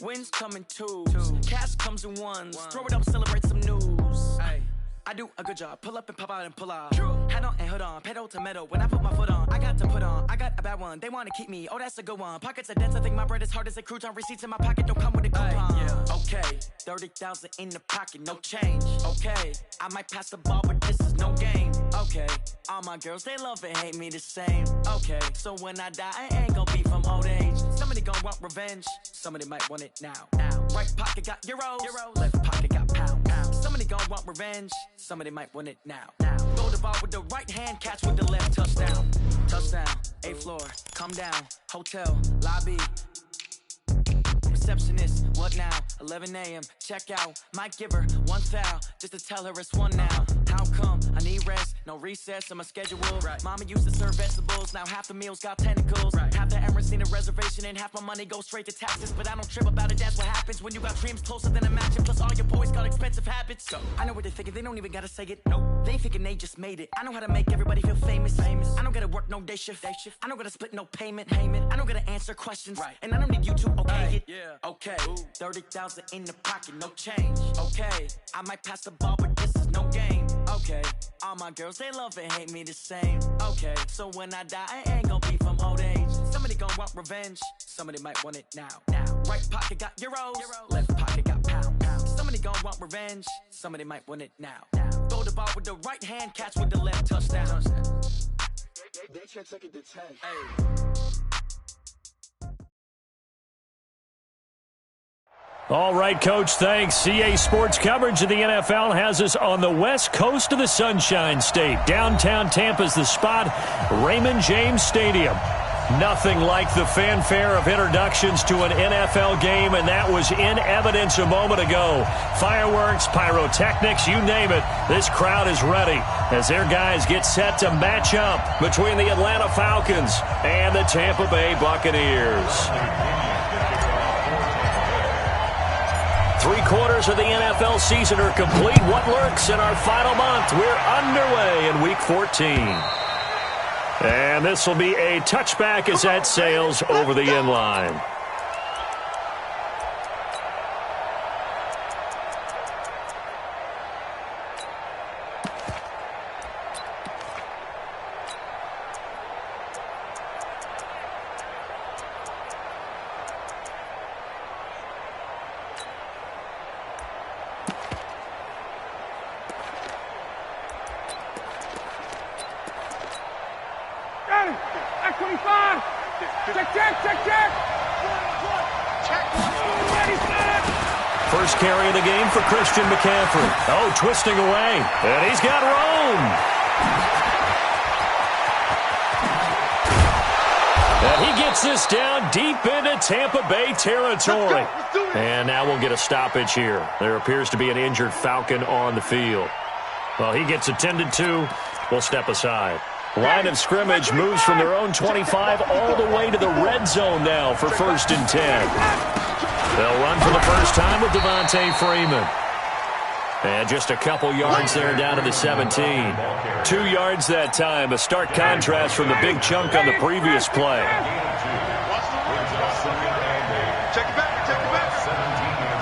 Wins come in twos. Cash comes in ones. Throw it up, celebrate some news. I do a good job. Pull up and pop out and pull out. Head on and hood on. Pedal to metal. When I put my foot on, I got to put on. I got a bad one. They want to keep me. Oh, that's a good one. Pockets are dense. I think my bread is hard as a crouton. Receipts in my pocket don't come with a coupon. Okay. 30,000 in the pocket. No change. Okay. I might pass the ball, but this is no game. Okay. All my girls, they love and hate me the same. Okay. So when I die, I ain't gonna be from old age. Somebody gonna want revenge. Somebody might want it now. Right pocket got euros. Left pocket got pound. Somebody gonna want revenge. Somebody might want it now. Throw the ball with the right hand, catch with the left. Touchdown. Touchdown. 8th floor. Come down. Hotel. Lobby. Receptionist, what now? 11 a.m. Check out. Might give her one foul just to tell her it's one now. How come? I need rest, no recess in my schedule. Mama used to serve vegetables, now half the meals got tentacles. Half the Emirates need a reservation and half my money goes straight to taxes. But I don't trip about it, that's what happens when you got dreams closer than a match. Plus all your boys got expensive habits. So I know what they're thinking, they don't even gotta say it. Nope, they ain't thinking they just made it. I know how to make everybody feel famous. I don't gotta work no day shift. I don't gotta split no payment. I don't gotta answer questions. And I don't need you to okay it. Okay, 30,000 in the pocket, no change. Okay, I might pass the ball, but this is no game. Okay, all my girls, they love and hate me the same. Okay, so when I die, I ain't gonna be from old age. Somebody gonna want revenge. Somebody might want it now. Right pocket got euros. Left pocket got pound. Somebody gonna want revenge. Somebody might want it now. Throw the ball with the right hand, catch with the left. Touchdown. They should take it to 10. All right, Coach, thanks. CA Sports coverage of the NFL has us on the west coast of the Sunshine State. Downtown Tampa's the spot, Raymond James Stadium. Nothing like the fanfare of introductions to an NFL game, and that was in evidence a moment ago. Fireworks, pyrotechnics, you name it. This crowd is ready as their guys get set to match up between the Atlanta Falcons and the Tampa Bay Buccaneers. 3/4 of the NFL season are complete. What lurks in our final month? We're underway in Week 14. And this will be a touchback as that sails over the end line. First carry of the game for Christian McCaffrey. Oh, twisting away. And he's got room. And he gets this down deep into Tampa Bay territory. And now we'll get a stoppage here. There appears to be an injured Falcon on the field. Well, he gets attended to. We'll step aside. Line of scrimmage moves from their own 25 all the way to the red zone now for 1st and 10. They'll run for the first time with Devontae Freeman. And just a couple yards there down to the 17. 2 yards that time, a stark contrast from the big chunk on the previous play. Check it back, check it back.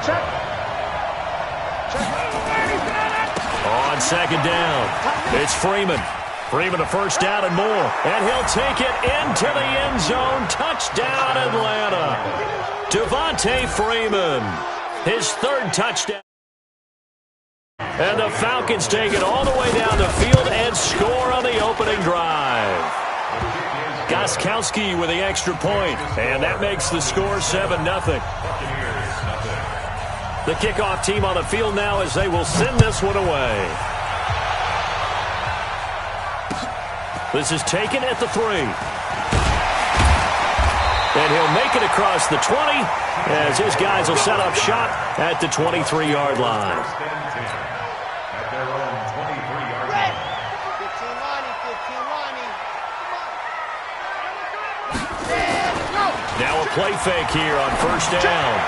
Check. On 2nd down, it's Freeman. Freeman a first down and more. And he'll take it into the end zone. Touchdown, Atlanta. Devontae Freeman, his 3rd touchdown. And the Falcons take it all the way down the field and score on the opening drive. Gostkowski with the extra point, and that makes the score 7-0. The kickoff team on the field now as they will send this one away. This is taken at the 3. And he'll make it across the 20 as his guys will set up shop at the 23-yard line. Now a play fake here on 1st down.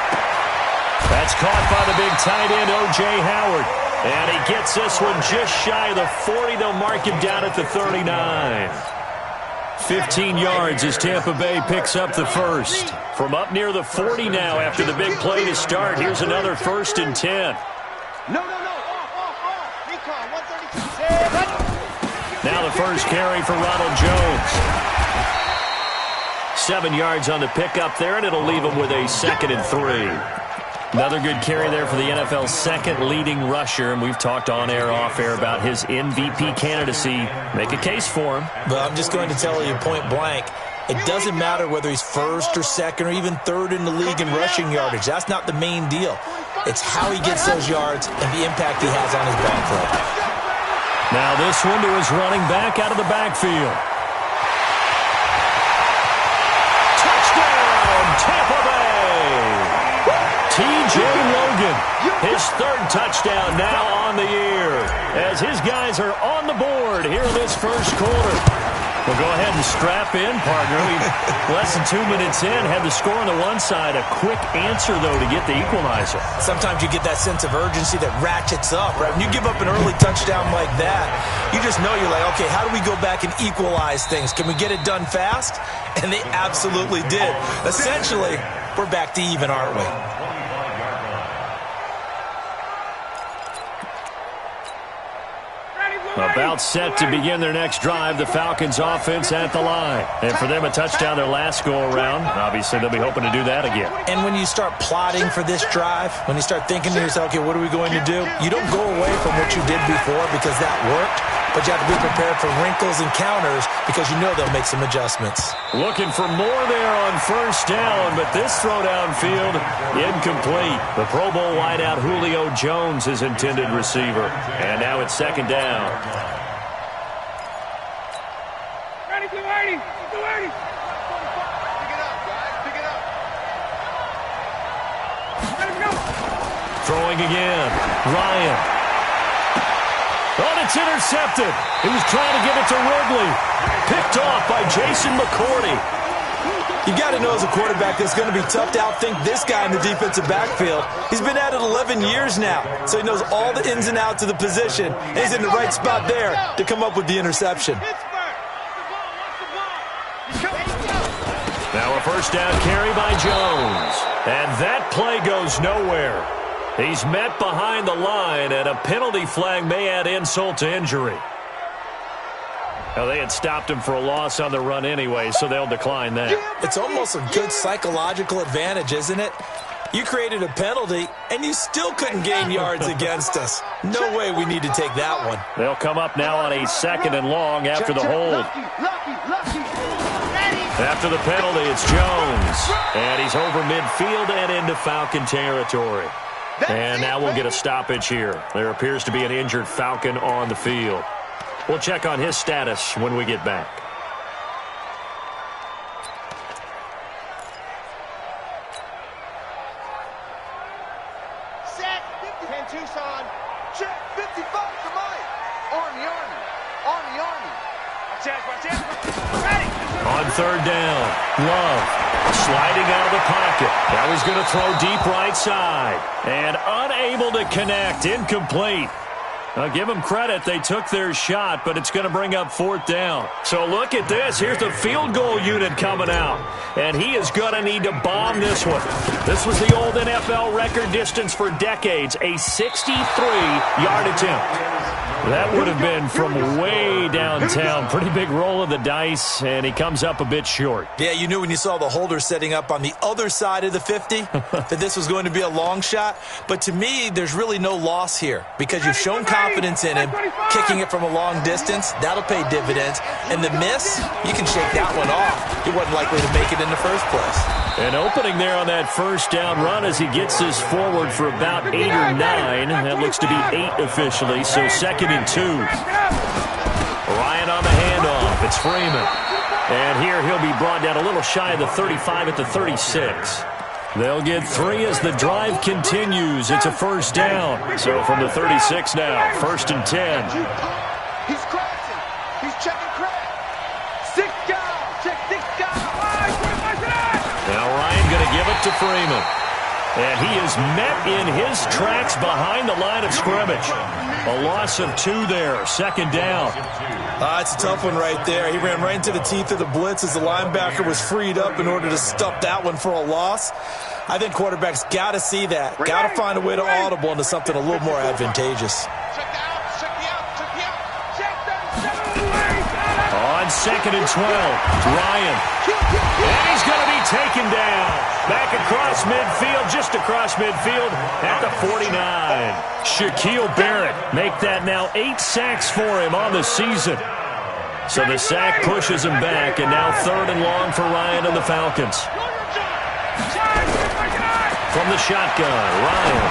That's caught by the big tight end, O.J. Howard. And he gets this one just shy of the 40. They'll mark him down at the 39. 15 yards as Tampa Bay picks up the first. From up near the 40 now after the big play to start. Here's another 1st and 10. No. Off. Recon, 132. Now the first carry for Ronald Jones. 7 yards on the pickup there, and it'll leave him with a 2nd and 3. Another good carry there for the NFL's second leading rusher, and we've talked on air, off air about his MVP candidacy. Make a case for him. But I'm just going to tell you point blank, it doesn't matter whether he's 1st or 2nd or even 3rd in the league in rushing yardage. That's not the main deal. It's how he gets those yards and the impact he has on his backfield. Now this one to his running back out of the backfield. Touchdown, Tampa Bay! T.J. Logan, his 3rd touchdown now on the year, as his guys are on the board here in this first quarter. We'll go ahead and strap in, partner. Less than 2 minutes in, had the score on the one side. A quick answer, though, to get the equalizer. Sometimes you get that sense of urgency that ratchets up, right? When you give up an early touchdown like that, you just know you're like, okay, how do we go back and equalize things? Can we get it done fast? And they absolutely did. Essentially, we're back to even, aren't we? About set to begin their next drive, the Falcons offense at the line. And for them, a touchdown their last go-around. Obviously, they'll be hoping to do that again. And when you start plotting for this drive, when you start thinking to yourself, okay, what are we going to do? You don't go away from what you did before because that worked, but you have to be prepared for wrinkles and counters because you know they'll make some adjustments. Looking for more there on 1st down, but this throw downfield incomplete. The Pro Bowl wideout Julio Jones, his intended receiver. And now it's 2nd down. Ready, Blue 80. Blue 80. Pick it up, guys. Pick it up. Ready to go. Throwing again. Ryan. Oh, it's intercepted. He was trying to give it to Ridley. Picked off by Jason McCourty. You got to know as a quarterback it's going to be tough to outthink this guy in the defensive backfield. He's been at it 11 years now, so he knows all the ins and outs of the position, and he's in the right spot there to come up with the interception. Now a 1st down carry by Jones. And that play goes nowhere. He's met behind the line, and a penalty flag may add insult to injury. Now, they had stopped him for a loss on the run anyway, so they'll decline that. It's almost a good psychological advantage, isn't it? You created a penalty, and you still couldn't gain yards against us. No way we need to take that one. They'll come up now on a 2nd and long after the hold. After the penalty, it's Jones. And he's over midfield and into Falcon territory. And now we'll get a stoppage here. There appears to be an injured Falcon on the field. We'll check on his status when we get back. Set. 10 Tucson. Check. 55 to Mike. Army. Ready. On 3rd down, Love sliding out of the pocket. That was going to throw deep right side. And unable to connect. Incomplete. I'll give them credit. They took their shot, but it's going to bring up 4th down. So look at this. Here's the field goal unit coming out. And he is going to need to bomb this one. This was the old NFL record distance for decades, a 63-yard attempt. That would have been from way downtown. Pretty big roll of the dice, and he comes up a bit short. Yeah, you knew when you saw the holder setting up on the other side of the 50 that this was going to be a long shot. But to me, there's really no loss here because you've shown confidence in him. Kicking it from a long distance, that'll pay dividends. And the miss, you can shake that one off. He wasn't likely to make it in the first place. An opening there on that 1st down run as he gets this forward for about 8 or 9. That looks to be 8 officially, so 2nd and 2. Ryan on the handoff. It's Freeman. And here he'll be brought down a little shy of the 35 at the 36. They'll get 3 as the drive continues. It's a 1st down. So from the 36 now, 1st and 10. He's crashing. He's checking crack. 6 guys. Check 6 guys. Now Ryan going to give it to Freeman. And he is met in his tracks behind the line of scrimmage. A loss of 2 there, second down. It's a tough one right there. He ran right into the teeth of the blitz as the linebacker was freed up in order to stuff that one for a loss. I think quarterbacks got to see that. Got to find a way to audible into something a little more advantageous. On 2nd and 12, Ryan. And he's going to be taken down. Back across midfield, just across midfield at the 49. Shaquille Barrett make that now 8 sacks for him on the season. So the sack pushes him back, and now 3rd and long for Ryan and the Falcons. From the shotgun, Ryan.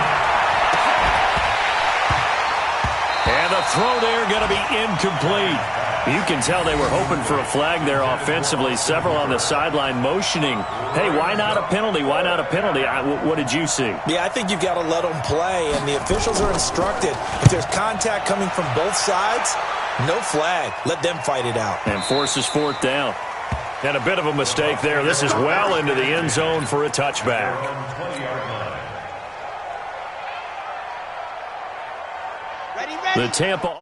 And the throw there going to be incomplete. You can tell they were hoping for a flag there offensively. Several on the sideline motioning, hey, why not a penalty? Why not a penalty? What did you see? Yeah, I think you've got to let them play, and the officials are instructed. If there's contact coming from both sides, no flag. Let them fight it out. And forces 4th down. And a bit of a mistake there. This is well into the end zone for a touchback. The Tampa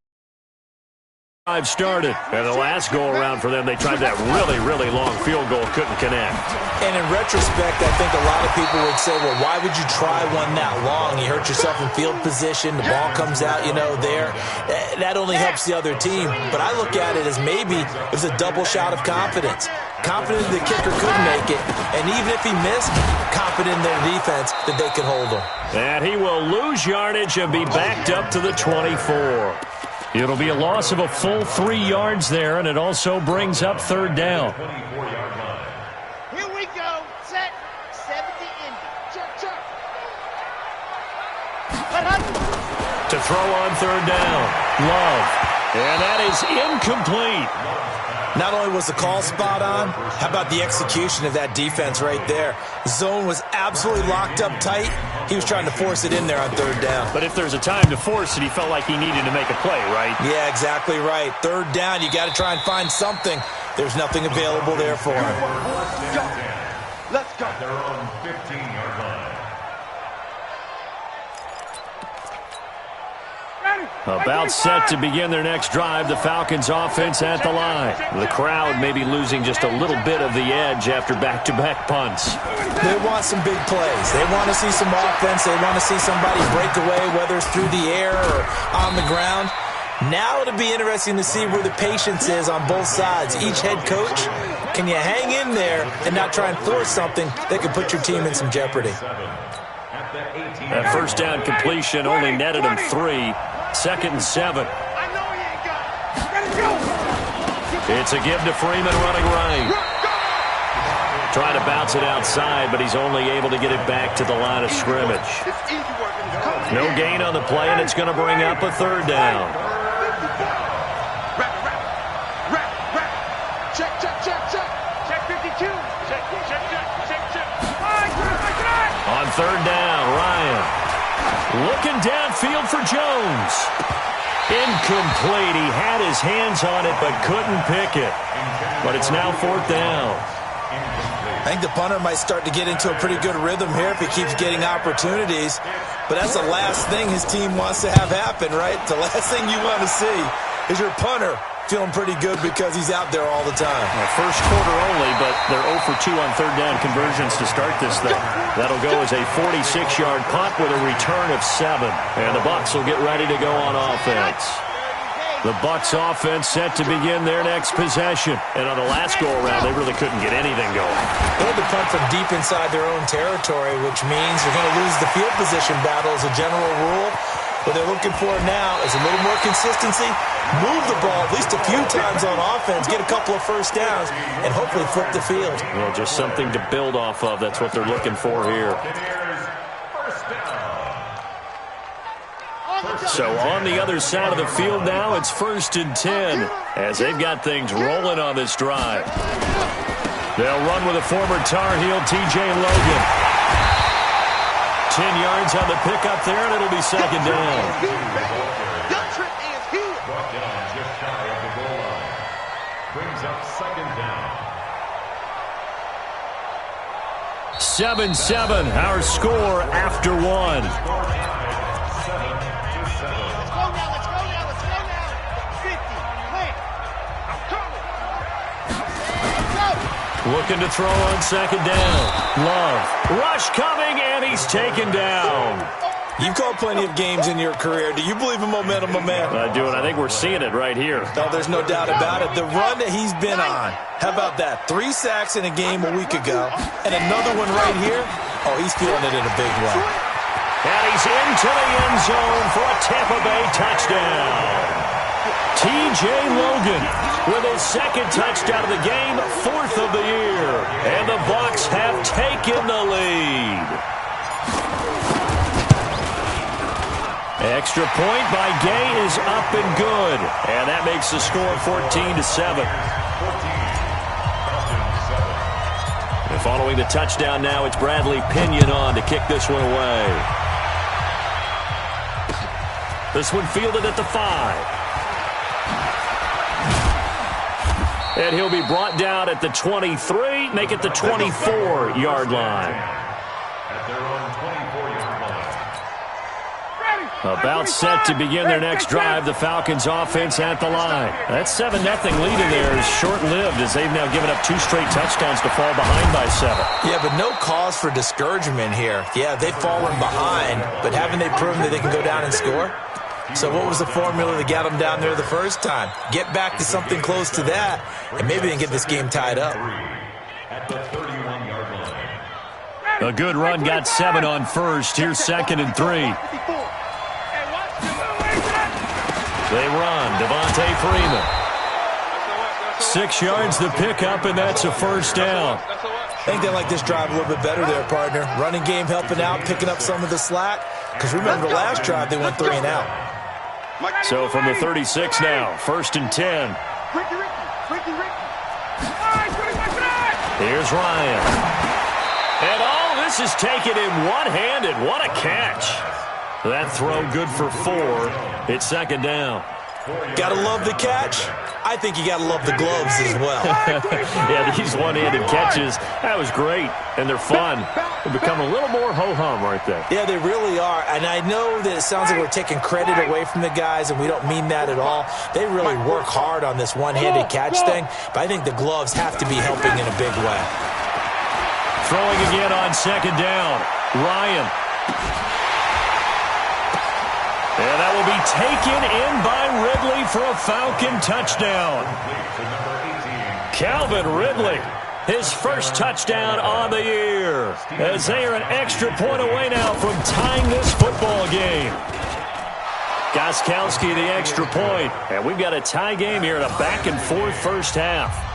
drive started, and the last go-around for them, they tried that really, really long field goal, couldn't connect. And in retrospect, I think a lot of people would say, well, why would you try one that long? You hurt yourself in field position, the ball comes out, there. That only helps the other team. But I look at it as maybe it was a double shot of confidence. Confident the kicker could make it, and even if he missed, confident in their defense that they could hold him. And he will lose yardage and be backed up to the 24. It'll be a loss of a full 3 yards there, and it also brings up 3rd down. Here we go. Set. 70 in. Check, check. To throw on 3rd down. Love. And that is incomplete. Not only was the call spot on, how about the execution of that defense right there? The zone was absolutely locked up tight. He was trying to force it in there on 3rd down. But if there's a time to force it, he felt like he needed to make a play, right? Yeah, exactly right. 3rd down, you got to try and find something. There's nothing available there for him. Let's go. They're on 15-yard line. About set to begin their next drive, the Falcons offense at the line. The crowd may be losing just a little bit of the edge after back-to-back punts. They want some big plays. They want to see some offense. They want to see somebody break away, whether it's through the air or on the ground. Now it'll be interesting to see where the patience is on both sides. Each head coach, can you hang in there and not try and force something that could put your team in some jeopardy? That 1st down completion only netted him 3. 2nd and 7. It's a give to Freeman running right. Trying to bounce it outside, but he's only able to get it back to the line of scrimmage. No gain on the play, and it's going to bring up a 3rd down. Check, check, check, check. Check 52. Check, check, check, check, check. On 3rd down, Ryan. Looking downfield for Jones. Incomplete. He had his hands on it but couldn't pick it. But it's now 4th down. I think the punter might start to get into a pretty good rhythm here if he keeps getting opportunities. But that's the last thing his team wants to have happen, right? The last thing you want to see is your punter feeling pretty good because he's out there all the time. Well, 1st quarter only, but they're 0 for 2 on 3rd down conversions to start this thing. That'll go as a 46-yard punt with a return of 7. And the Bucs will get ready to go on offense. The Bucs offense set to begin their next possession. And on the last go-around, they really couldn't get anything going. They had to punt from deep inside their own territory, which means you're going to lose the field position battle as a general rule. What they're looking for now is a little more consistency, move the ball at least a few times on offense, get a couple of 1st downs, and hopefully flip the field. Well, just something to build off of. That's what they're looking for here. So on the other side of the field now, it's 1st and 10 as they've got things rolling on this drive. They'll run with a former Tar Heel, TJ Logan. 10 yards on the pickup there, and it'll be 2nd down. Brought down just shy of the goal line. Brings up 2nd down. 7-7, our score after one. Let's go now. 50, clear. Go. Looking to throw on second down. Love. Rush coming, and he's taken down. You've called plenty of games in your career. Do you believe in momentum, my man? I do, and I think we're seeing it right here. No, there's no doubt about it. The run that he's been on, how about that? 3 sacks in a game a week ago, and another one right here. Oh, he's feeling it in a big way. And he's into the end zone for a Tampa Bay touchdown. T.J. Logan with his second touchdown of the game, 4th of the year. And the Bucs have taken the lead. Extra point by Gay is up and good. And that makes the score 14-7. And following the touchdown now, it's Bradley Pinion on to kick this one away. This one fielded at the 5. And he'll be brought down at the 23, make it the 24-yard line. About set to begin their next drive, the Falcons offense at the line. That 7-0 lead in there is short-lived as they've now given up 2 straight touchdowns to fall behind by 7. Yeah, but no cause for discouragement here. Yeah, they've fallen behind, but haven't they proven that they can go down and score? So what was the formula that got them down there the first time? Get back to something close to that, and maybe they can get this game tied up. A good run got 7 on first. Here's 2nd and 3. They run. Devontae Freeman. 6 yards the pickup, and that's a first down. I think they like this drive a little bit better there, partner. Running game helping out, picking up some of the slack. Because remember the last drive, they went 3 and out. So from the 36 now, 1st and 10. Here's Ryan. And all this is taken in one-handed. What a catch. That throw good for 4. It's 2nd down. Gotta love the catch. I think you gotta love the gloves as well. Yeah, these one-handed catches, that was great. And they're fun. They become a little more ho-hum right there. Yeah, they really are. And I know that it sounds like we're taking credit away from the guys, and we don't mean that at all. They really work hard on this one-handed catch thing, but I think the gloves have to be helping in a big way. Throwing again on 2nd down. Ryan. And that will be taken in by Ridley for a Falcon touchdown. Calvin Ridley, his first touchdown on the year, as they are an extra point away now from tying this football game. Gostkowski the extra point, and we've got a tie game here in a back-and-forth first half.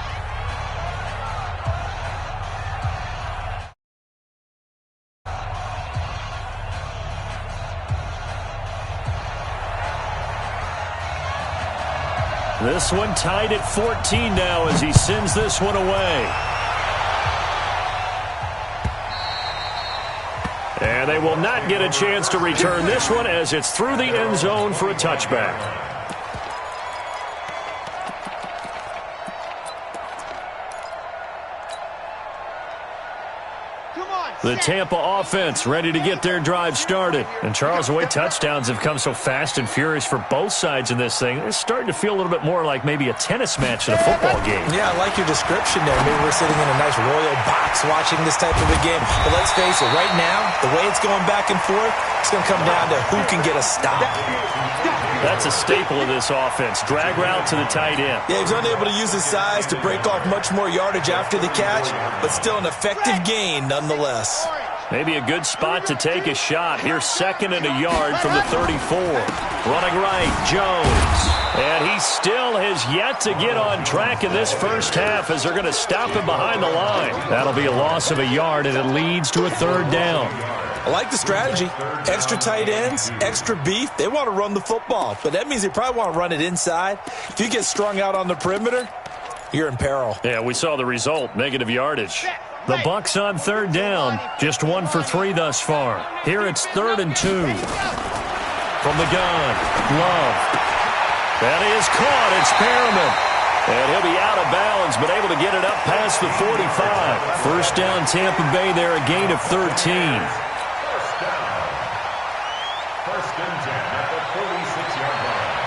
This one tied at 14 now as he sends this one away. And they will not get a chance to return this one as it's through the end zone for a touchback. The Tampa offense ready to get their drive started. And Charles, the way touchdowns have come so fast and furious for both sides in this thing, it's starting to feel a little bit more like maybe a tennis match in a football game. Yeah, I like your description there. Maybe we're sitting in a nice royal box watching this type of a game. But let's face it, right now, the way it's going back and forth, it's going to come down to who can get a stop. That's a staple of this offense. Drag route to the tight end. Yeah, he's unable to use his size to break off much more yardage after the catch, but still an effective gain nonetheless. Maybe a good spot to take a shot. Here's 2nd and a yard from the 34. Running right, Jones. And he still has yet to get on track in this first half as they're going to stop him behind the line. That'll be a loss of a yard, and it leads to a 3rd down. I like the strategy. Extra tight ends, extra beef. They want to run the football, but that means they probably want to run it inside. If you get strung out on the perimeter, you're in peril. Yeah, we saw the result, negative yardage. The Bucs on 3rd down, just 1 for 3 thus far. Here it's 3rd and 2. From the gun, Love. That is caught. It's Perriman. And he'll be out of bounds, but able to get it up past the 45. First down, Tampa Bay there, a gain of 13. First down. First and 10 at the 46-yard line.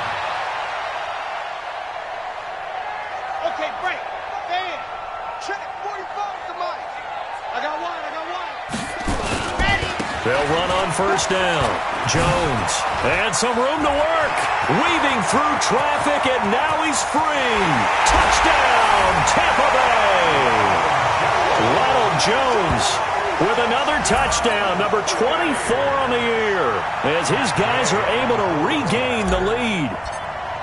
Okay, break. Dan. Check. 45 to Mike. I got one. Ready. They'll run on first down. Jones. And some room to work. Weaving through traffic, and now he's free. Touchdown, Tampa Bay. Ronald Jones with another touchdown, number 24 on the year, as his guys are able to regain the lead.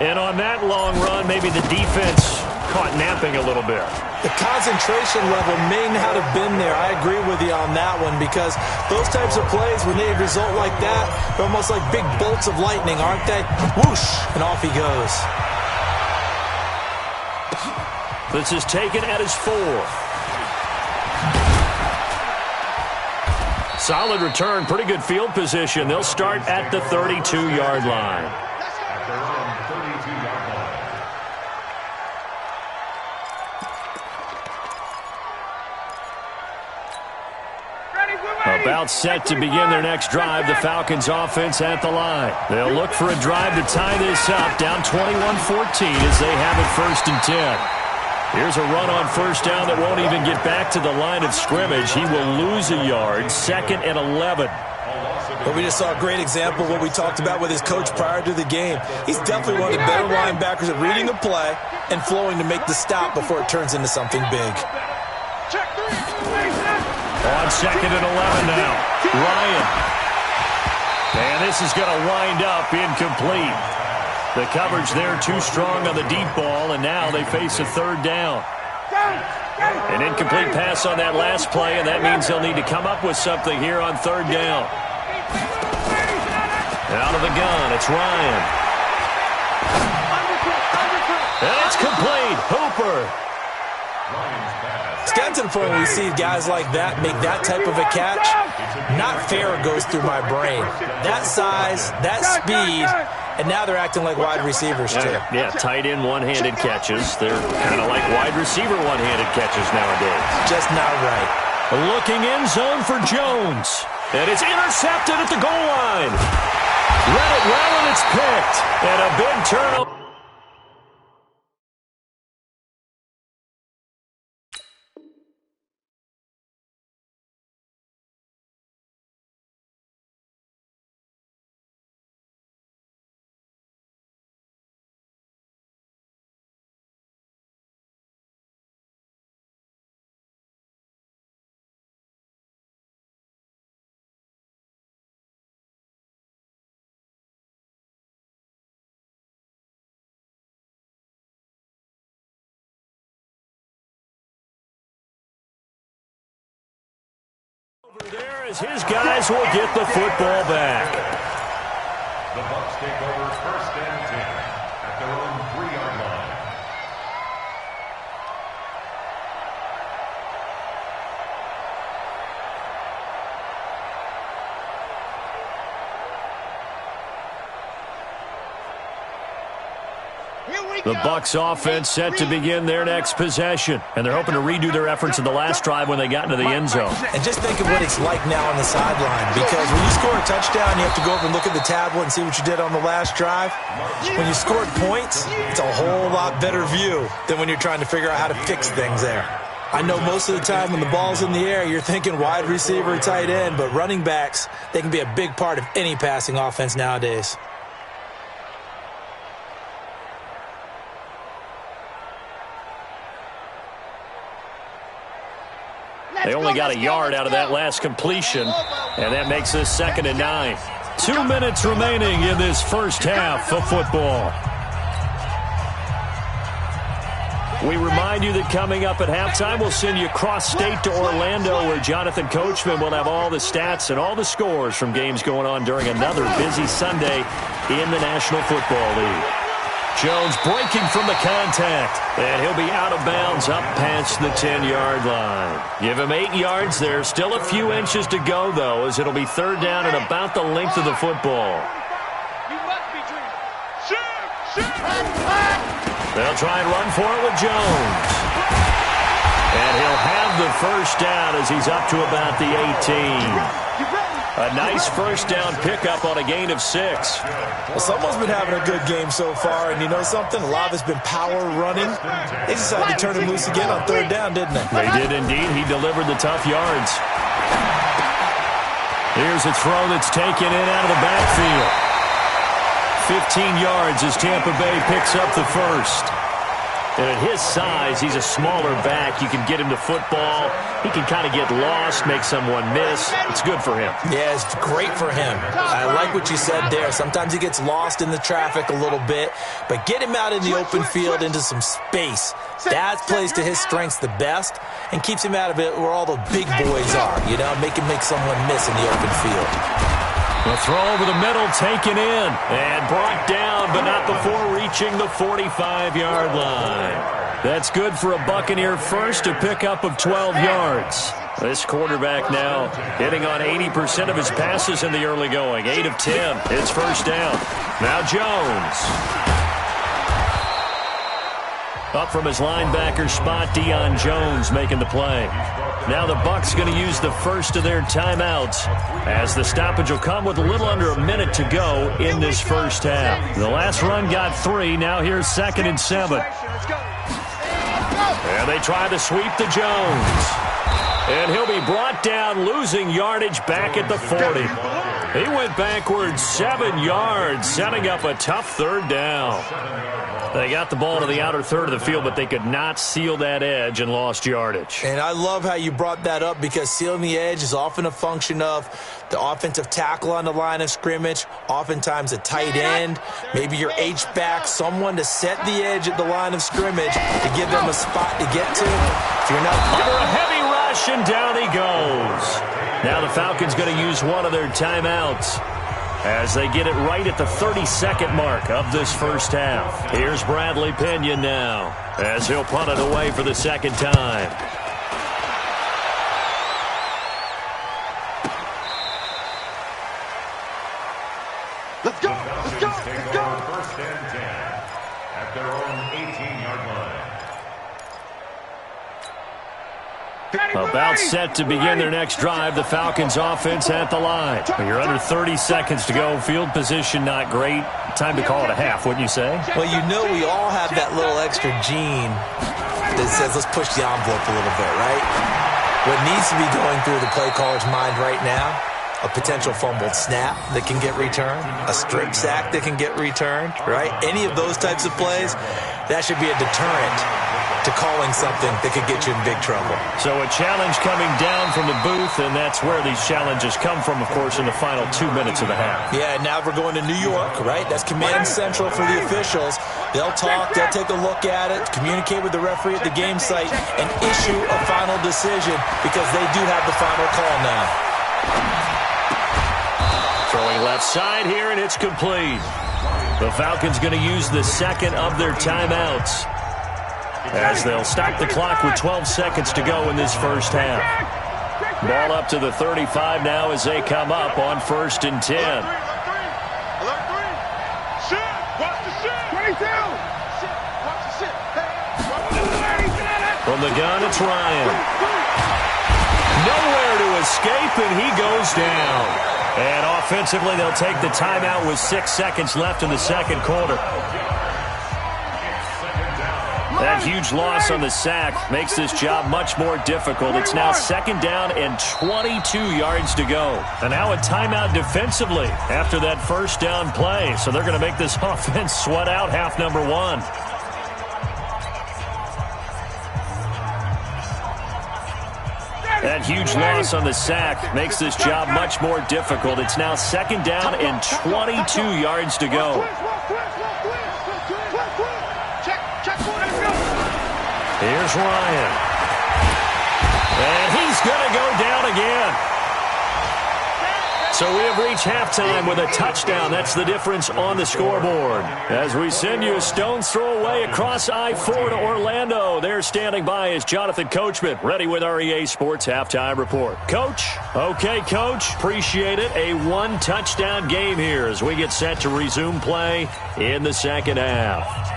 And on that long run, maybe the defense caught napping a little bit. The concentration level may not have been there. I agree with you on that one, because those types of plays, when they result like that, they're almost like big bolts of lightning, aren't they? Whoosh, and off he goes. This is taken at his 4. Solid return, pretty good field position. They'll start at the 32-yard line. At their own 32-yard line. About set to begin their next drive, the Falcons offense at the line. They'll look for a drive to tie this up, down 21-14 as they have it first and 10. Here's a run on first down that won't even get back to the line of scrimmage. He will lose a yard, second and 11. But we just saw a great example of what we talked about with his coach prior to the game. He's definitely one of the better linebackers at reading the play and flowing to make the stop before it turns into something big. On second and 11 now, Ryan. And this is going to wind up incomplete. The coverage there too strong on the deep ball, and now they face a third down. An incomplete pass on that last play, and that means they'll need to come up with something here on third down. Out of the gun, it's Ryan. And it's complete. Hooper. It's gotten to the point where we see guys like that make that type of a catch. Not fair goes through my brain. That size, that speed, and now they're acting like wide receivers too. Yeah, tight end one-handed catches. They're kind of like wide receiver one-handed catches nowadays. Just not right. Looking end zone for Jones. And it's intercepted at the goal line. Read it well, and it's picked. And a big turnover. Over there as his guys will get the football back. The Bucs take over first and 10 at their own 3-yard line. The Bucs offense set to begin their next possession, and they're hoping to redo their efforts in the last drive when they got into the end zone. And just think of what it's like now on the sideline, because when you score a touchdown, you have to go over and look at the tablet and see what you did on the last drive. When you scored points, it's a whole lot better view than when you're trying to figure out how to fix things there. I know most of the time when the ball's in the air, you're thinking wide receiver, tight end, but running backs, they can be a big part of any passing offense nowadays. They only got a yard out of that last completion, and that makes this second and 9. 2 minutes remaining in this first half of football. We remind you that coming up at halftime, we'll send you cross-state to Orlando, where Jonathan Coachman will have all the stats and all the scores from games going on during another busy Sunday in the National Football League. Jones breaking from the contact, and he'll be out of bounds up past the 10-yard line. Give him 8 yards there. Still a few inches to go, though, as it'll be third down and about the length of the football. You must be dreaming. They'll try and run for it with Jones. And he'll have the first down as he's up to about the 18. A nice first down pickup on a gain of 6. Well, someone's been having a good game so far, and you know something? A lot of it's been power running. They decided to turn him loose again on third down, didn't they? They did indeed. He delivered the tough yards. Here's a throw that's taken in out of the backfield. 15 yards as Tampa Bay picks up the first. And at his size, he's a smaller back. You can get him to football. He can kind of get lost, make someone miss. It's good for him. Yeah, it's great for him. I like what you said there. Sometimes he gets lost in the traffic a little bit, but get him out in the open field into some space. That plays to his strengths the best and keeps him out of it where all the big boys are, you know, make someone miss in the open field. The throw over the middle taken in and brought down, but not before reaching the 45-yard line. That's good for a Buccaneer first, a pickup of 12 yards. This quarterback now hitting on 80% of his passes in the early going. 8 of 10. It's first down. Now Jones. Up from his linebacker spot, Deion Jones making the play. Now the Bucs going to use the first of their timeouts as the stoppage will come with a little under a minute to go in this first half. The last run got 3. Now here's 2nd and 7. And they try to sweep to Jones. And he'll be brought down, losing yardage back at the 40. He went backwards 7 yards, setting up a tough third down. They got the ball to the outer third of the field, but they could not seal that edge and lost yardage. And I love how you brought that up because sealing the edge is often a function of the offensive tackle on the line of scrimmage, oftentimes a tight end, maybe your H-back, someone to set the edge at the line of scrimmage to give them a spot to get to. If you're not under a heavy rush, and down he goes. Now the Falcons going to use one of their timeouts as they get it right at the 32nd mark of this first half. Here's Bradley Pinion now as he'll punt it away for the second time. Let's go! Let's go! Let's go! First and 10 at their own 18-yard line. About set to begin their next drive. The Falcons offense at the line. You're under 30 seconds to go. Field position not great. Time to call it a half, wouldn't you say? Well, you know we all have that little extra gene that says let's push the envelope a little bit, right? What needs to be going through the play caller's mind right now, a potential fumbled snap that can get returned, a strip sack that can get returned, right? Any of those types of plays, that should be a deterrent to calling something that could get you in big trouble. So a challenge coming down from the booth, and that's where these challenges come from, of course, in the final 2 minutes of the half. Yeah, now we're going to New York, right? That's command central for the officials. They'll talk, they'll take a look at it, communicate with the referee at the game site, and issue a final decision because they do have the final call now. Throwing left side here, and it's complete. The Falcons going to use the second of their timeouts as they'll stop the clock with 12 seconds to go in this first half. Ball up to the 35 now as they come up on 1st and 10. From the gun, it's Ryan. Nowhere to escape, and he goes down. And offensively, they'll take the timeout with 6 seconds left in the second quarter. That huge loss on the sack makes this job much more difficult. It's now 2nd down and 22 yards to go. And now a timeout defensively after that first down play. So they're going to make this offense sweat out half number 1. That huge loss on the sack makes this job much more difficult. It's now 2nd down and 22 yards to go. Here's Ryan. And he's going to go down again. So we have reached halftime with a touchdown. That's the difference on the scoreboard. As we send you a stone's throw away across I-4 to Orlando. There standing by is Jonathan Coachman, ready with our EA Sports Halftime Report. Coach? Okay, Coach. Appreciate it. A one-touchdown game here as we get set to resume play in the second half.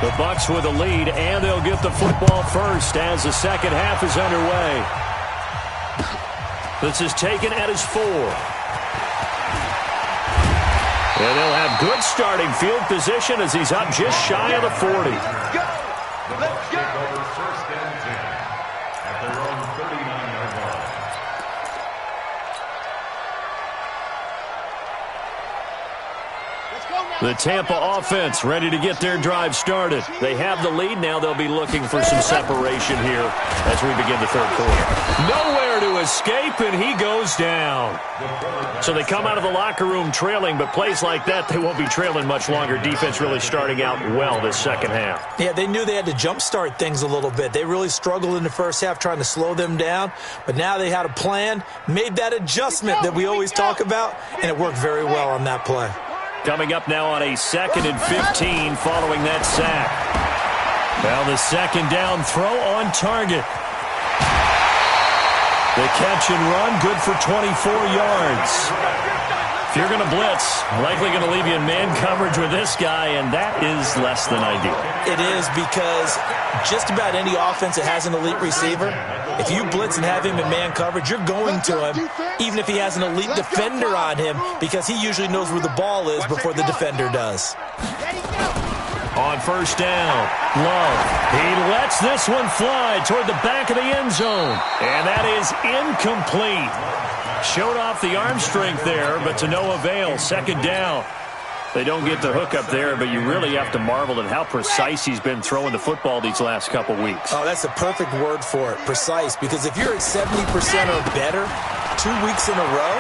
The Bucs with a lead, and they'll get the football first as the second half is underway. This is taken at his 4. And they'll have good starting field position as he's up just shy of the 40. The Bucs take over first and 10 at their own 39-yard line. The Tampa offense ready to get their drive started. They have the lead. Now they'll be looking for some separation here as we begin the third quarter. Nowhere to escape, and he goes down. So they come out of the locker room trailing, but plays like that, they won't be trailing much longer. Defense really starting out well this second half. Yeah, they knew they had to jumpstart things a little bit. They really struggled in the first half trying to slow them down, but now they had a plan, made that adjustment that we always talk about, and it worked very well on that play. Coming up now on a 2nd and 15 following that sack. Now the second down throw on target. The catch and run, good for 24 yards. If you're going to blitz, likely going to leave you in man coverage with this guy, and that is less than ideal. It is because just about any offense that has an elite receiver, if you blitz and have him in man coverage, you're going to him, even if he has an elite defender on him, because he usually knows where the ball is before the defender does. On first down, Love. He lets this one fly toward the back of the end zone, and that is incomplete. Showed off the arm strength there, but to no avail. Second down. They don't get the hook up there, but you really have to marvel at how precise he's been throwing the football these last couple weeks. Oh, that's the perfect word for it, precise, because if you're at 70% or better 2 weeks in a row,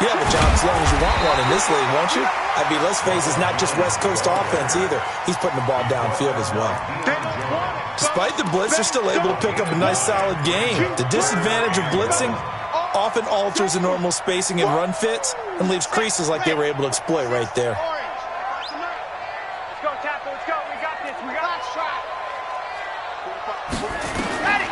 you have a job as long as you want one in this league, won't you? I mean, let's face it, it's not just West Coast offense either. He's putting the ball downfield as well. Despite the blitz, they're still able to pick up a nice, solid game. The disadvantage of blitzing often alters the normal spacing and run fits and leaves creases like they were able to exploit right there. Let's go, Tackle. Let's go. We got this. We got this. Ready.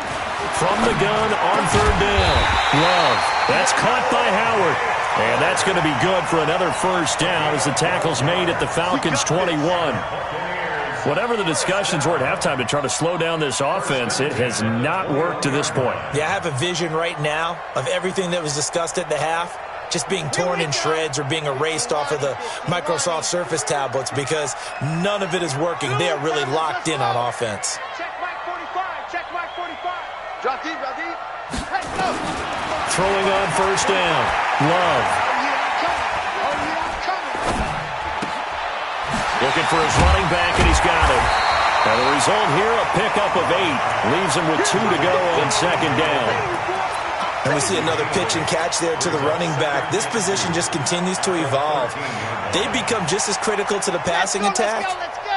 From the gun on third down. Love. That's caught by Howard. And that's going to be good for another first down as the tackle's made at the Falcons' 21. Whatever the discussions were at halftime to try to slow down this offense, it has not worked to this point. Yeah, I have a vision right now of everything that was discussed at the half just being torn in shreds or being erased off of the Microsoft Surface tablets because none of it is working. They are really locked in on offense. Check Mike 45. Check Mike 45. Drop deep. Drop deep. Hey, go. Throwing on first down. Love. Looking for his running back, and he's got it. And the result here, a pickup of 8. Leaves him with 2 to go on second down. And we see another pitch and catch there to the running back. This position just continues to evolve. They become just as critical to the passing attack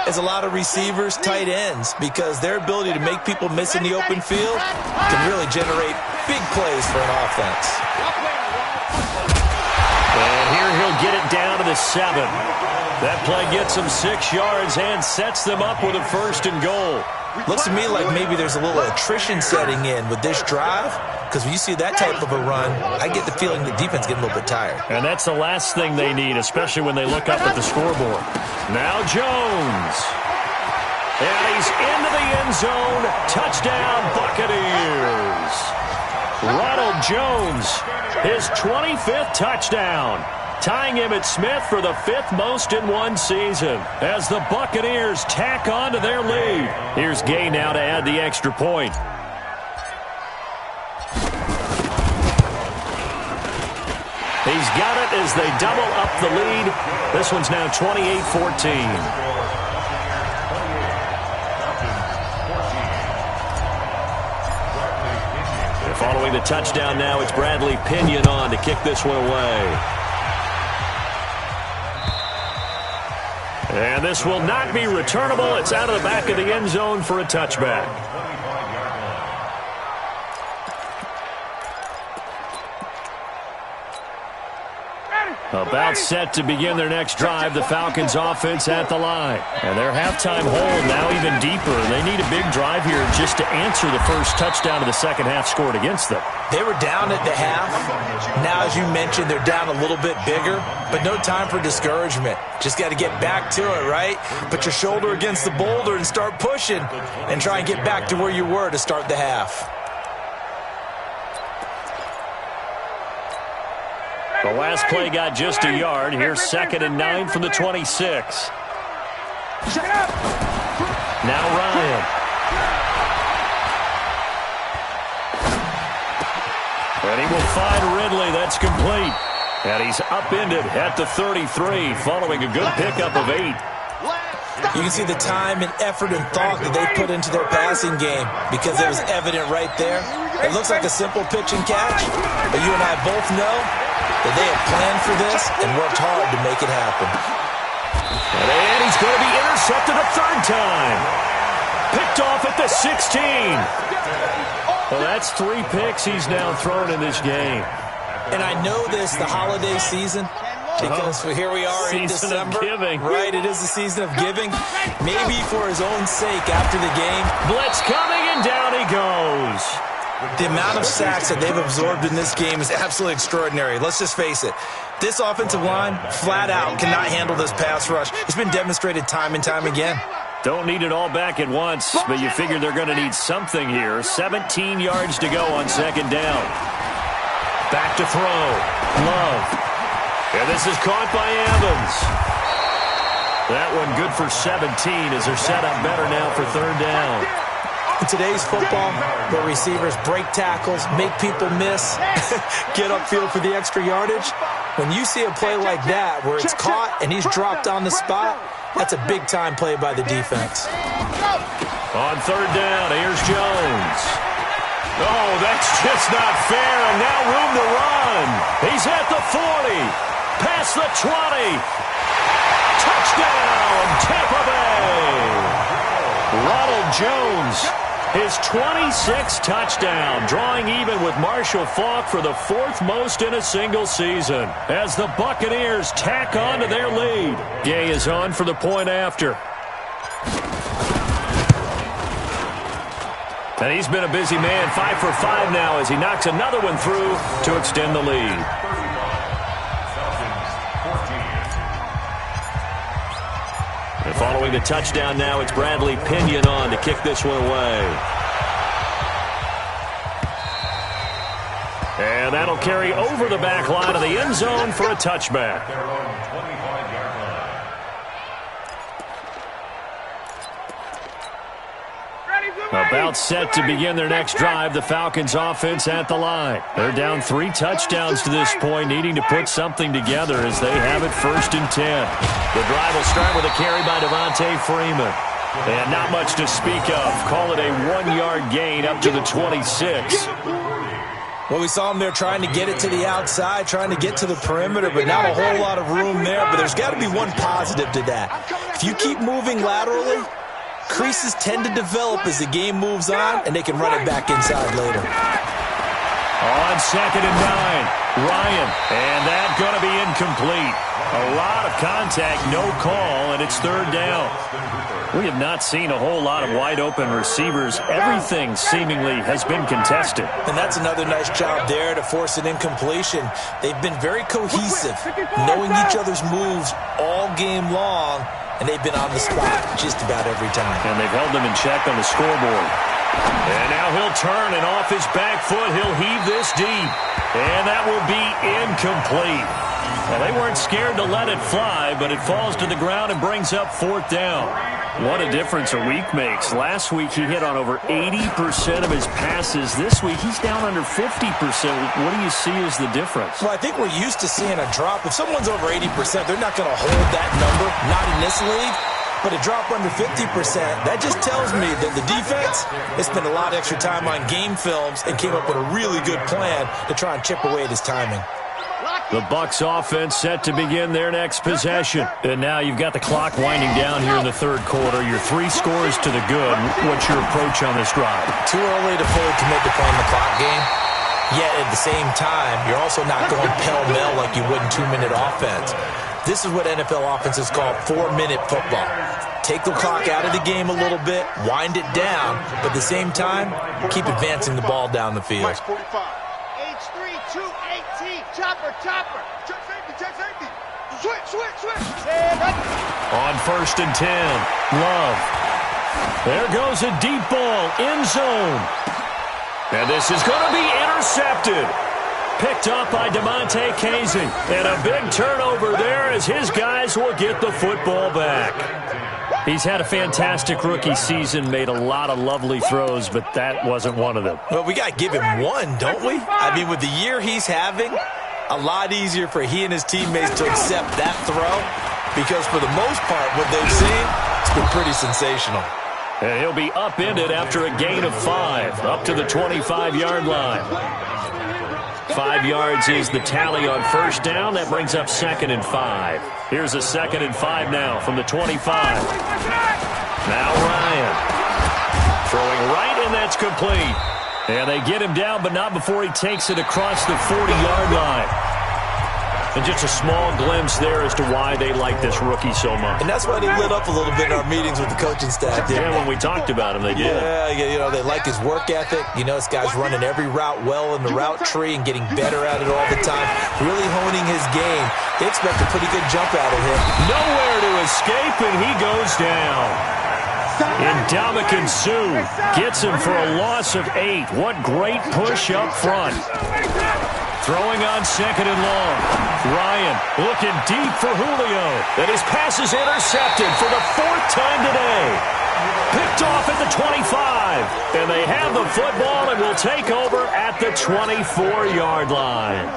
as a lot of receivers, tight ends, because their ability to make people miss in the open field can really generate big plays for an offense. And here he'll get it down to the 7. That play gets him 6 yards and sets them up with a first and goal. Looks to me like maybe there's a little attrition setting in with this drive, because when you see that type of a run, I get the feeling the defense getting a little bit tired. And that's the last thing they need, especially when they look up at the scoreboard. Now Jones. And he's into the end zone. Touchdown, Buccaneers. Ronald Jones, his 25th touchdown, tying him at Smith for the 5th most in one season as the Buccaneers tack on to their lead. Here's Gay now to add the extra point. He's got it as they double up the lead. This one's now 28-14. Following the touchdown now, it's Bradley Pinion on to kick this one away. And this will not be returnable. It's out of the back of the end zone for a touchback. About set to begin their next drive, the Falcons offense at the line. And their halftime hole now even deeper. They need a big drive here just to answer the first touchdown of the second half scored against them. They were down at the half. Now, as you mentioned, they're down a little bit bigger, but no time for discouragement. Just got to get back to it, right? Put your shoulder against the boulder and start pushing and try and get back to where you were to start the half. The last play got just a yard. Here's 2nd and 9 from the 26. Now Ryan. And he will find Ridley. That's complete. And he's upended at the 33 following a good pickup of 8. You can see the time and effort and thought that they put into their passing game because it was evident right there. It looks like a simple pitch and catch, but you and I both know that they have planned for this and worked hard to make it happen. And he's going to be intercepted a third time. Picked off at the 16. Well, that's 3 picks he's now thrown in this game. And I know this, the holiday season, because here we are in December. Of giving. Right, it is the season of giving. Maybe for his own sake after the game. Blitz coming, and down he goes. The amount of sacks that they've absorbed in this game is absolutely extraordinary. Let's just face it. This offensive line, flat out, cannot handle this pass rush. It's been demonstrated time and time again. Don't need it all back at once, but you figure they're going to need something here. 17 yards to go on 2nd down. Back to throw. Love. And this is caught by Evans. That one good for 17 as they're set up better now for 3rd down. In today's football, where receivers break tackles, make people miss, get upfield for the extra yardage, when you see a play like that where it's caught and he's dropped on the spot, that's a big-time play by the defense. On 3rd down, here's Jones. Oh, that's just not fair, and now room to run. He's at the 40, past the 20. Touchdown, Tampa Bay. Ronald Jones, his 26th touchdown, drawing even with Marshall Faulk for the 4th most in a single season as the Buccaneers tack on to their lead. Gay is on for the point after. And he's been a busy man, 5 for 5 now as he knocks another one through to extend the lead. And following the touchdown now, it's Bradley Pinion on to kick this one away. And that'll carry over the back line of the end zone for a touchback. About set to begin their next drive, the Falcons offense at the line. They're down 3 touchdowns to this point, needing to put something together as they have it 1st and 10. The drive will start with a carry by Devontae Freeman. And not much to speak of. Call it a 1-yard gain up to the 26. Well, we saw him there trying to get it to the outside, trying to get to the perimeter, but not a whole lot of room there. But there's got to be one positive to that. If you keep moving laterally, creases tend to develop as the game moves on, and they can run it back inside later. On 2nd and 9, Ryan, and that's going to be incomplete. A lot of contact, no call, and it's 3rd down. We have not seen a whole lot of wide-open receivers. Everything seemingly has been contested. And that's another nice job there to force an incompletion. They've been very cohesive, knowing each other's moves all game long, and they've been on the spot just about every time. And they've held them in check on the scoreboard. And now he'll turn, and off his back foot, he'll heave this deep. And that will be incomplete. Well, they weren't scared to let it fly, but it falls to the ground and brings up 4th down. What a difference a week makes. Last week he hit on over 80% of his passes. This week he's down under 50%. What do you see as the difference? Well, I think we're used to seeing a drop. If someone's over 80%, they're not going to hold that number, not in this league. But a drop under 50%, that just tells me that the defense has spent a lot of extra time on game films and came up with a really good plan to try and chip away at his timing. The Bucs offense set to begin their next possession. And now you've got the clock winding down here in the third quarter. You're 3 scores to the good. What's your approach on this drive? Too early to fully commit to playing the clock game. Yet at the same time, you're also not going pell-mell like you would in 2-minute offense. This is what NFL offenses call 4-minute football. Take the clock out of the game a little bit, wind it down, but at the same time, keep advancing the ball down the field. H3, 218, chopper. Check safety. Switch. On 1st and 10, Love. There goes a deep ball, end zone. And this is going to be intercepted. Picked up by DeMonte Casey. And a big turnover there as his guys will get the football back. He's had a fantastic rookie season, made a lot of lovely throws, but that wasn't one of them. Well, we got to give him one, don't we? I mean, with the year he's having, a lot easier for he and his teammates to accept that throw because for the most part, what they've seen, it's been pretty sensational. And he'll be upended after a gain of 5, up to the 25-yard line. 5 yards is the tally on 1st down. That brings up 2nd and 5. Here's a 2nd and 5 now from the 25. Now Ryan. Throwing right, and that's complete. And they get him down, but not before he takes it across the 40-yard line. And just a small glimpse there as to why they like this rookie so much. And that's why they lit up a little bit in our meetings with the coaching staff. Yeah, when we talked about him, they did. Yeah, you know, they like his work ethic. You know, this guy's running every route well in the route tree and getting better at it all the time, really honing his game. They expect a pretty good jump out of him. Nowhere to escape, and he goes down. Ndamukong Suh gets him for a loss of 8. What great push up front. Throwing on 2nd and long. Ryan looking deep for Julio. And his pass is intercepted for the 4th time today. Picked off at the 25. And they have the football and will take over at the 24-yard line.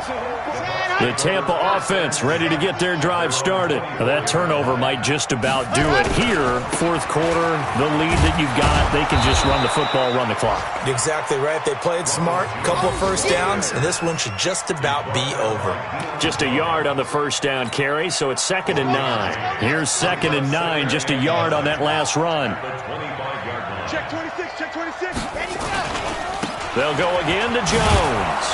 The Tampa offense ready to get their drive started. Now that turnover might just about do it here. 4th quarter, the lead that you've got, they can just run the football, run the clock. Exactly right. They played smart, couple of 1st downs, and this one should just about be over. Just a yard on the 1st down carry, so it's 2nd and 9. Here's 2nd and 9, just a yard on that last run. Check 26. They'll go again to Jones.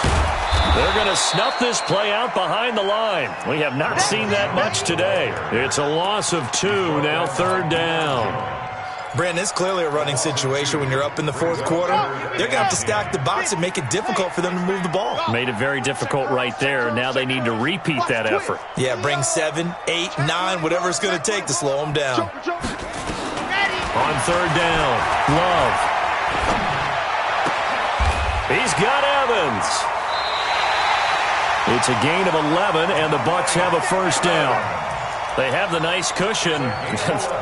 They're going to snuff this play out behind the line. We have not seen that much today. It's a loss of 2, now 3rd down. Brandon, it's clearly a running situation when you're up in the 4th quarter. They're going to have to stack the box and make it difficult for them to move the ball. Made it very difficult right there. Now they need to repeat that effort. Yeah, bring 7, 8, 9, whatever it's going to take to slow them down. On 3rd down, Love. He's got Evans. It's a gain of 11, and the Bucs have a 1st down. They have the nice cushion.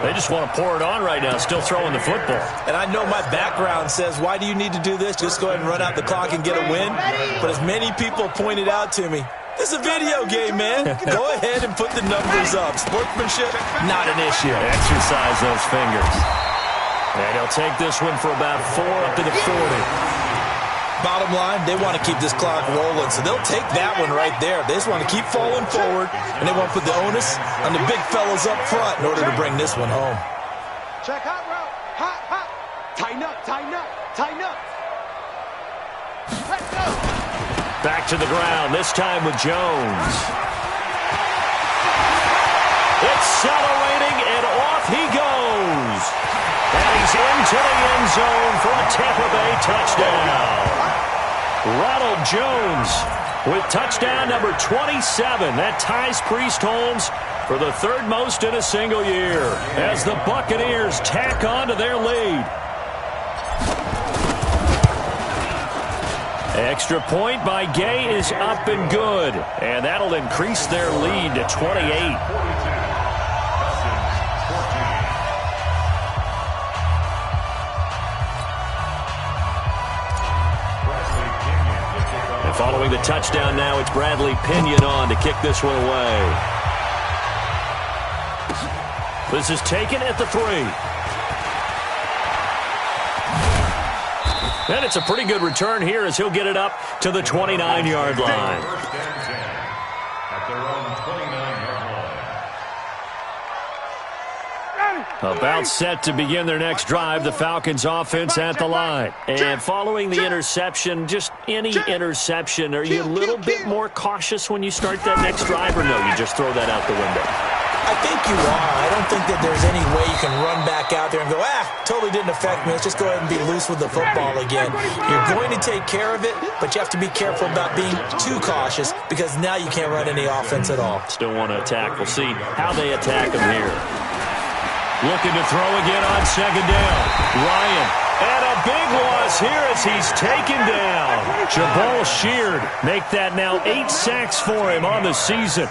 They just want to pour it on right now, still throwing the football. And I know my background says, why do you need to do this? Just go ahead and run out the clock and get a win. But as many people pointed out to me, this is a video game, man. Go ahead and put the numbers up. Sportsmanship, not an issue. Exercise those fingers. And he'll take this one for about 4 up to the 40. Bottom line, they want to keep this clock rolling, so they'll take that one right there. They just want to keep falling forward, and they want to put the onus on the big fellas up front in order to bring this one home. Check hot route. Hot. Tighten up. Let's go. Back to the ground, this time with Jones. Accelerating, and off he goes. And he's into the end zone for a Tampa Bay touchdown. Ronald Jones with touchdown number 27. That ties Priest Holmes for the 3rd most in a single year as the Buccaneers tack on to their lead. Extra point by Gay is up and good, and that'll increase their lead to 28. Following the touchdown now, it's Bradley Pinion on to kick this one away. This is taken at the 3. And it's a pretty good return here as he'll get it up to the 29-yard line. First and 10 at their own 29-yard line. About set to begin their next drive, the Falcons offense at the line. And following the interception, just any interception, are you a little bit more cautious when you start that next drive, or no, you just throw that out the window? I think you are. I don't think that there's any way you can run back out there and go, totally didn't affect me. Let's just go ahead and be loose with the football again. You're going to take care of it, but you have to be careful about being too cautious because now you can't run any offense at all. Still want to attack. We'll see how they attack him here. Looking to throw again on second down. Ryan. And a big loss here as he's taken down. Jabal Sheard make that now 8 sacks for him on the season.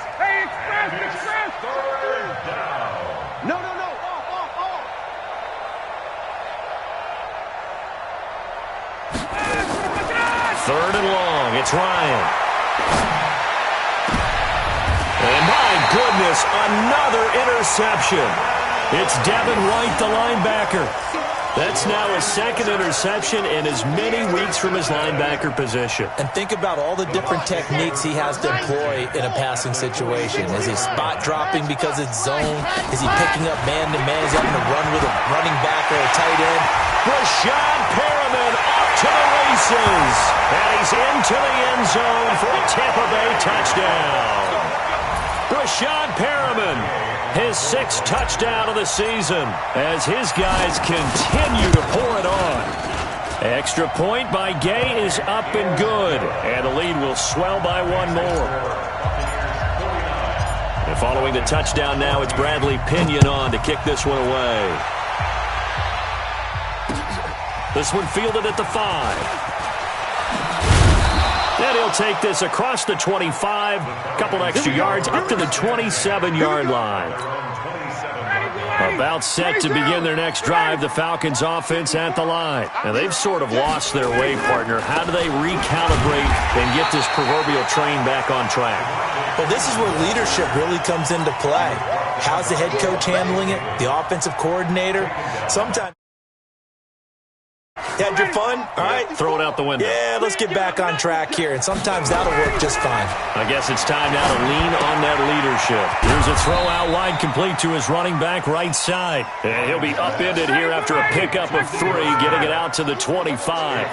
Third and long. It's Ryan. And my goodness, another interception. It's Devin White, the linebacker. That's now his second interception in as many weeks from his linebacker position. And think about all the different techniques he has to employ in a passing situation. Is he spot dropping because it's zone? Is he picking up man-to-man? Is he having to run with a running back or a tight end? Rashad Perriman off to the races. And he's into the end zone for a Tampa Bay touchdown. Rashad Perriman, his 6th touchdown of the season as his guys continue to pour it on. Extra point by Gay is up and good, and the lead will swell by 1 more. And following the touchdown now, it's Bradley Pinion on to kick this one away. This one fielded at the 5. And he'll take this across the 25, a couple extra yards, up to the 27-yard line. About set to begin their next drive, the Falcons offense at the line. And they've sort of lost their way, partner. How do they recalibrate and get this proverbial train back on track? Well, this is where leadership really comes into play. How's the head coach handling it? The offensive coordinator? Sometimes. You had your fun? All right. Throw it out the window. Yeah, let's get back on track here, and sometimes that'll work just fine. I guess it's time now to lean on that leadership. Here's a throw out wide, complete to his running back right side. And he'll be upended here after a pickup of 3, getting it out to the 25.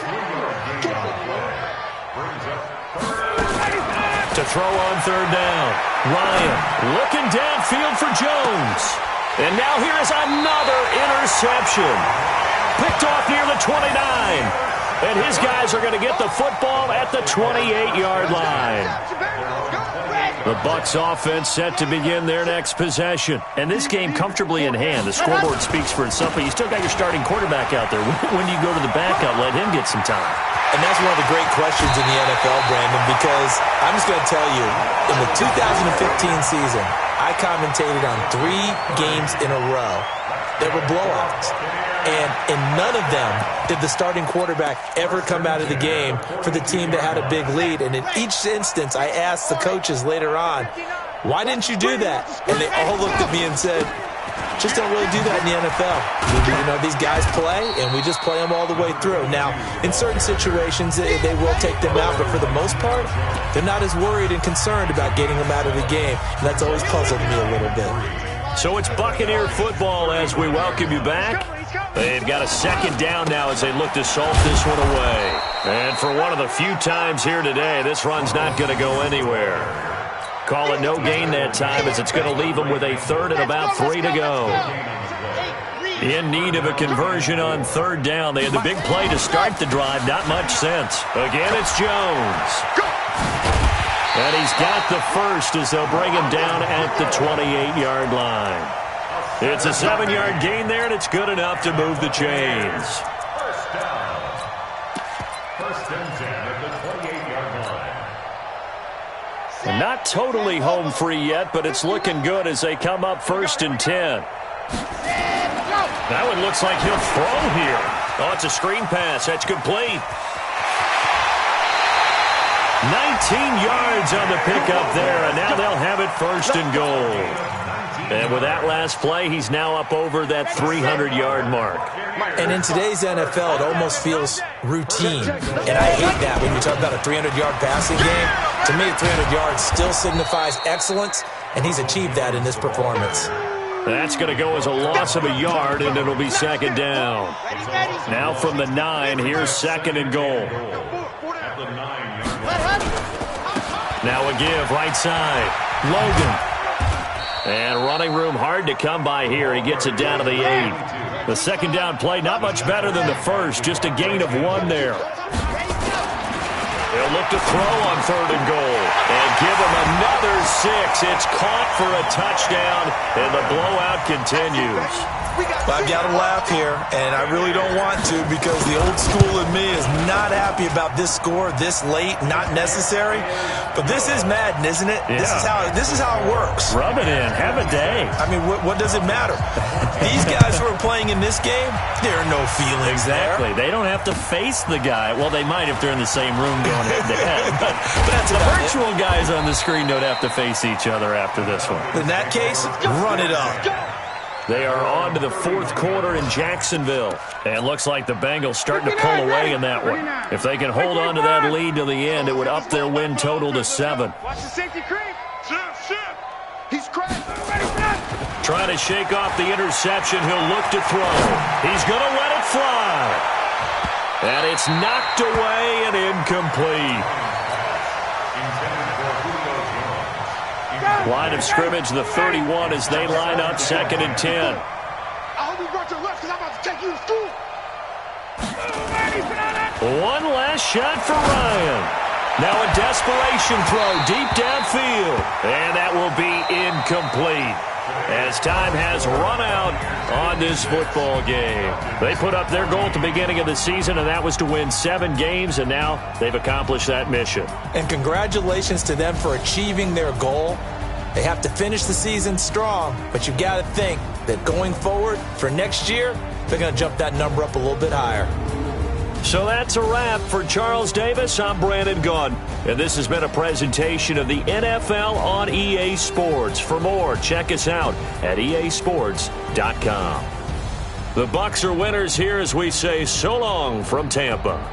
To throw on third down. Ryan looking downfield for Jones. And now here is another interception. Picked off near the 29. And his guys are going to get the football at the 28-yard line. The Bucs offense set to begin their next possession. And this game comfortably in hand. The scoreboard speaks for itself, but you still got your starting quarterback out there. When do you go to the backup? Let him get some time. And that's one of the great questions in the NFL, Brandon, because I'm just going to tell you, in the 2015 season, I commentated on 3 games in a row. There were blowouts. And in none of them did the starting quarterback ever come out of the game for the team that had a big lead. And in each instance, I asked the coaches later on, why didn't you do that? And they all looked at me and said, just don't really do that in the NFL. You know, these guys play, and we just play them all the way through. Now, in certain situations, they will take them out, but for the most part, they're not as worried and concerned about getting them out of the game. And that's always puzzled me a little bit. So it's Buccaneer football as we welcome you back. They've got a second down now as they look to salt this one away. And for one of the few times here today, this run's not going to go anywhere. Call it no gain that time as it's going to leave them with a third and about 3 to go. In need of a conversion on third down. They had the big play to start the drive. Not much sense. Again, it's Jones. And he's got the first as they'll bring him down at the 28-yard line. It's a 7-yard gain there, and it's good enough to move the chains. First down. First and 10 at the 28-yard line. Not totally home free yet, but it's looking good as they come up 1st and 10. That one looks like he'll throw here. Oh, it's a screen pass. That's complete. 19 yards on the pickup there, and now they'll have it 1st and goal. And with that last play, he's now up over that 300-yard mark. And in today's NFL, it almost feels routine. And I hate that when you talk about a 300-yard passing game. To me, 300 yards still signifies excellence, and he's achieved that in this performance. That's going to go as a loss of a yard, and it'll be second down. Now from the 9, here's second and goal. Now a give, right side. Logan. And running room hard to come by here. He gets it down to the 8. The second down play, not much better than the first. Just a gain of 1 there. They'll look to throw on third and goal. And give him another 6. It's caught for a touchdown, and the blowout continues. I've got to laugh here, and I really don't want to because the old school in me is not happy about this score this late, not necessary. But this is Madden, isn't it? Yeah. This is how it works. Rub it in. Have a day. I mean, what does it matter? These guys who are playing in this game, there are no feelings Exactly. there. They don't have to face the guy. Well, they might if they're in the same room going head-to-head. But that's the about virtual guys on the screen don't have to face each other after this one. In that case, run it up. They are on to the fourth quarter in Jacksonville. And looks like the Bengals starting to pull away in that one. If they can hold on to that lead to the end, it would up their win total to 7. Watch the safety creep. Shift. He's cracked. Ready for that. Trying to shake off the interception. He'll look to throw. He's going to let it fly. And it's knocked away and incomplete. Line of scrimmage, the 31 as they line up second and 10. I hope you brought your left because I'm about to take you to school. One last shot for Ryan. Now a desperation throw deep downfield. And that will be incomplete as time has run out on this football game. They put up their goal at the beginning of the season, and that was to win 7 games, and now they've accomplished that mission. And congratulations to them for achieving their goal. They have to finish the season strong, but you've got to think that going forward for next year, they're going to jump that number up a little bit higher. So that's a wrap for Charles Davis. I'm Brandon Gunn, and this has been a presentation of the NFL on EA Sports. For more, check us out at easports.com. The Bucs are winners here as we say so long from Tampa.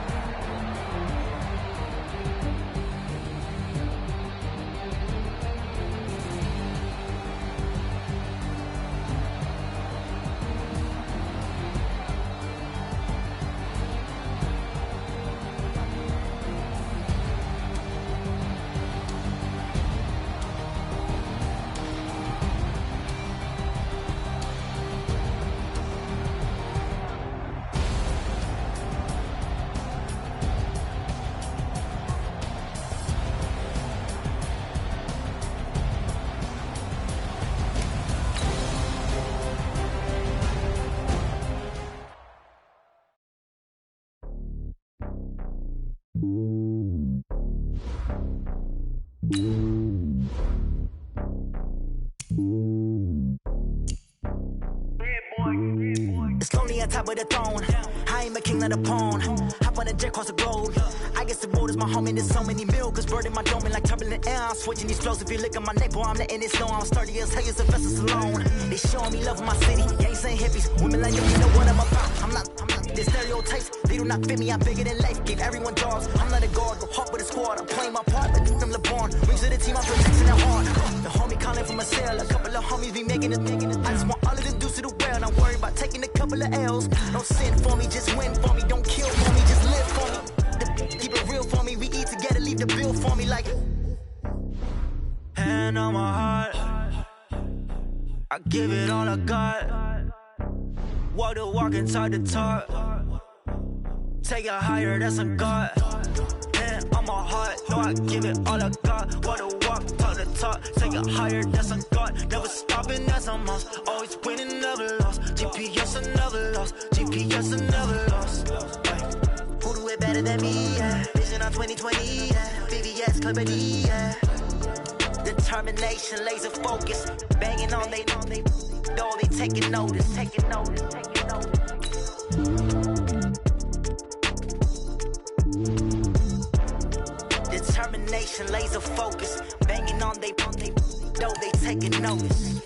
It's lonely on top of the throne. I ain't a king of the pawn. Hop on a jet across the globe. I guess the road is my home and there's so many milkers burning my dome like turbulent air. I'm switching these flows. If you look at my neck, boy, I'm letting it slow. I'm sturdy as hell as Sylvester Stallone. They showing me love in my city. Gangs ain't hippies. Women like them, you know what I'm about. I'm not the stereotypes. They do not fit me. I'm bigger than life. Gave everyone jobs. I'm not a guard. Go hard with a squad. I'm playing my part, but them LeBron. Rings to the team. I'm protecting their heart. The homie calling from a cell. A couple of homies be making it. I just want all of them dudes to the well. Don't worry about taking a couple of L's. Don't sin for me, just win for me. Don't kill for me, just live for me. Keep it real for me. We eat together, leave the bill for me like. Hand on my heart, I give it all I got. Walk the walk and talk the talk. Take it higher, that's a God. Hand on my heart, no, I give it all I got. Walk the walk, talk the talk. Take it higher, that's a God. Never stopping, that's a must. Always winning, never lost. GPS, I never lost. GPS, I never lost. Who do it better than me? Yeah. Vision on 2020. Yeah. VVS, Clippity. Yeah. Determination, laser focus. Banging on they though they taking notice. Determination, laser focus. Banging on they though they taking notice.